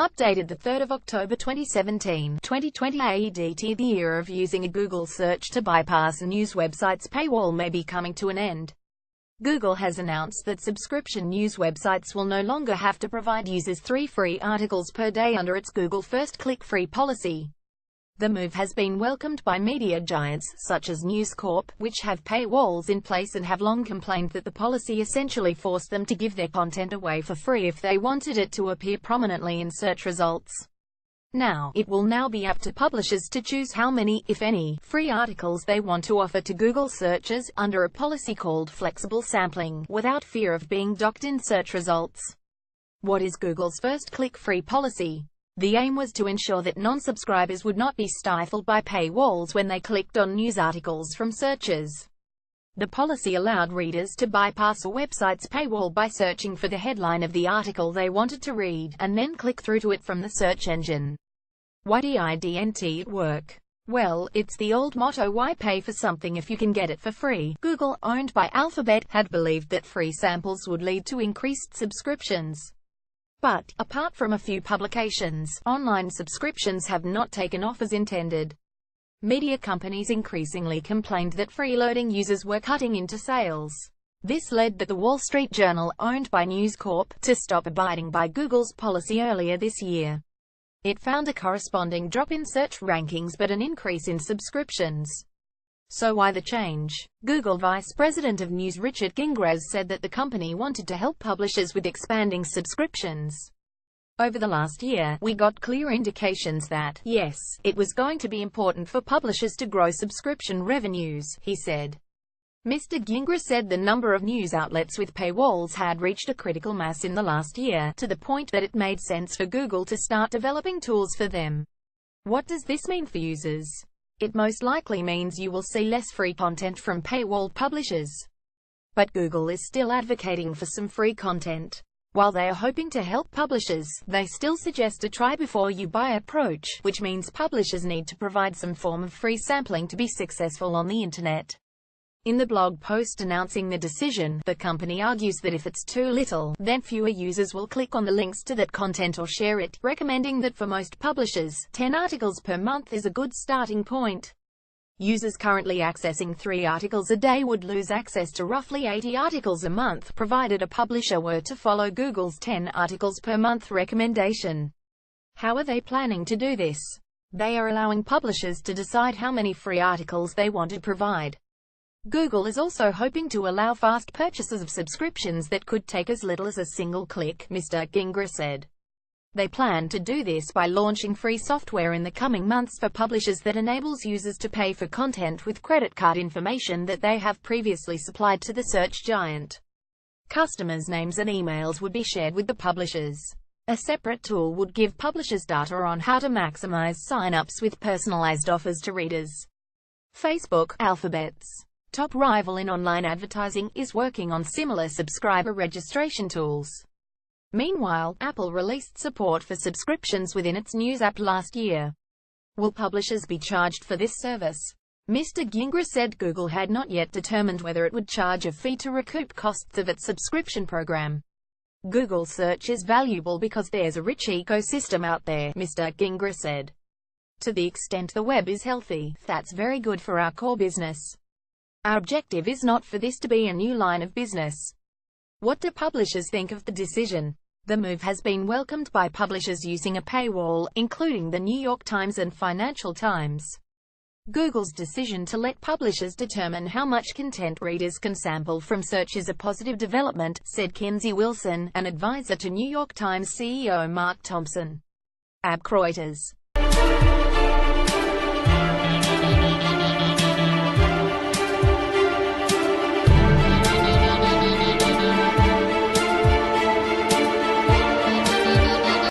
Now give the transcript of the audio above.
Updated 3 October 2017, 2020 AEDT. The era of using a Google search to bypass a news website's paywall may be coming to an end. Google has announced that subscription news websites will no longer have to provide users 3 free articles per day under its Google First Click Free policy. The move has been welcomed by media giants, such as News Corp, which have paywalls in place and have long complained that the policy essentially forced them to give their content away for free if they wanted it to appear prominently in search results. Now, it will now be up to publishers to choose how many, if any, free articles they want to offer to Google searchers, under a policy called flexible sampling, without fear of being docked in search results. What is Google's First Click Free policy? The aim was to ensure that non-subscribers would not be stifled by paywalls when they clicked on news articles from searches. The policy allowed readers to bypass a website's paywall by searching for the headline of the article they wanted to read, and then click through to it from the search engine. Why didn't it work? Well, it's the old motto, why pay for something if you can get it for free? Google, owned by Alphabet, had believed that free samples would lead to increased subscriptions. But, apart from a few publications, online subscriptions have not taken off as intended. Media companies increasingly complained that freeloading users were cutting into sales. This led the Wall Street Journal, owned by News Corp, to stop abiding by Google's policy earlier this year. It found a corresponding drop in search rankings but an increase in subscriptions. So why the change? Google Vice President of News Richard Gingras said that the company wanted to help publishers with expanding subscriptions. Over the last year, we got clear indications that, yes, it was going to be important for publishers to grow subscription revenues, he said. Mr. Gingras said the number of news outlets with paywalls had reached a critical mass in the last year, to the point that it made sense for Google to start developing tools for them. What does this mean for users? It most likely means you will see less free content from paywall publishers. But Google is still advocating for some free content. While they are hoping to help publishers, they still suggest a try before you buy approach, which means publishers need to provide some form of free sampling to be successful on the internet. In the blog post announcing the decision, the company argues that if it's too little, then fewer users will click on the links to that content or share it, recommending that for most publishers, 10 articles per month is a good starting point. Users currently accessing 3 articles a day would lose access to roughly 80 articles a month, provided a publisher were to follow Google's 10 articles per month recommendation. How are they planning to do this? They are allowing publishers to decide how many free articles they want to provide. Google is also hoping to allow fast purchases of subscriptions that could take as little as a single click, Mr. Gingras said. They plan to do this by launching free software in the coming months for publishers that enables users to pay for content with credit card information that they have previously supplied to the search giant. Customers' names and emails would be shared with the publishers. A separate tool would give publishers data on how to maximize sign-ups with personalized offers to readers. Facebook, Alphabet's top rival in online advertising, is working on similar subscriber registration tools. Meanwhile, Apple released support for subscriptions within its News app last year. Will publishers be charged for this service? Mr. Gingras said Google had not yet determined whether it would charge a fee to recoup costs of its subscription program. Google Search is valuable because there's a rich ecosystem out there, Mr. Gingras said. To the extent the web is healthy, that's very good for our core business. Our objective is not for this to be a new line of business. What do publishers think of the decision? The move has been welcomed by publishers using a paywall, including the New York Times and Financial Times. Google's decision to let publishers determine how much content readers can sample from search is a positive development, said Kinsey Wilson, an advisor to New York Times CEO Mark Thompson. Reuters.